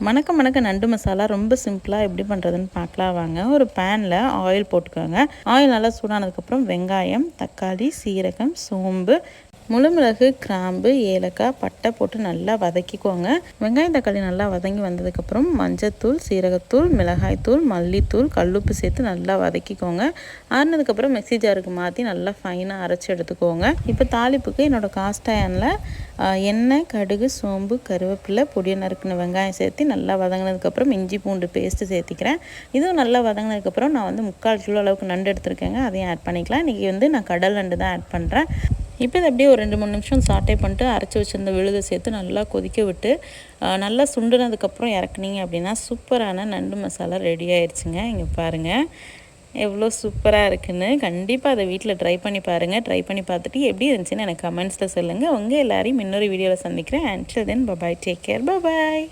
மணக்க நண்டு மசாலா ரொம்ப சிம்பிளாக எப்படி பண்ணுறதுன்னு பார்க்கலாம் வாங்க. ஒரு பேனில் ஆயில் போட்டுக்கோங்க. ஆயில் நல்லா சூடானதுக்கப்புறம் வெங்காயம், தக்காளி, சீரகம், சோம்பு, முழுமிளகு, கிராம்பு, ஏலக்காய், பட்டை போட்டு நல்லா வதக்கிக்கோங்க. வெங்காயம் தக்காளி நல்லா வதங்கி வந்ததுக்கப்புறம் மஞ்சத்தூள், சீரகத்தூள், மிளகாய்த்தூள், மல்லித்தூள், கல்லுப்பு சேர்த்து நல்லா வதக்கிக்கோங்க. ஆறுனதுக்கப்புறம் மிக்ஸி ஜாருக்கு மாற்றி நல்லா ஃபைனாக அரைச்சி எடுத்துக்கோங்க. இப்போ தாளிப்புக்கு என்னோடய காஸ்ட் அயனில் எண்ணெய், கடுகு, சோம்பு, கருவேப்பிலை, பொடியை நறுக்கின வெங்காயம் சேர்த்து நல்லா வதங்கினதுக்கப்புறம் இஞ்சி பூண்டு பேஸ்ட்டு சேர்த்திக்கிறேன். இதுவும் நல்லா வதங்கினதுக்கப்புறம் நான் 3/4 கிலோ அளவுக்கு நண்டு எடுத்துருக்கேங்க. அதையும் ஆட் பண்ணிக்கலாம். இன்றைக்கி நான் கடல் நண்டு தான் ஆட் பண்ணுறேன். இப்போ இதை அப்படியே ஒரு 2-3 நிமிஷம் சாட்டே பண்ணிட்டு அரைச்சி வச்சிருந்த விழுதை சேர்த்து நல்லா கொதிக்க விட்டு நல்லா சுண்டுனதுக்கப்புறம் இறக்குனீங்க அப்படின்னா சூப்பரான நண்டு மசாலா ரெடி ஆயிடுச்சுங்க. இங்கே பாருங்கள் எவ்வளோ சூப்பராக இருக்குன்னு. கண்டிப்பாக அதை வீட்டில் ட்ரை பண்ணி பாருங்கள். ட்ரை பண்ணி பார்த்துட்டு எப்படி இருந்துச்சுன்னு எனக்கு கமெண்ட்ஸில் சொல்லுங்கள். உங்கள் எல்லாரையும் இன்னொரு வீடியோவில் சந்திக்கிறேன். Until then bye bye, take care, bye bye.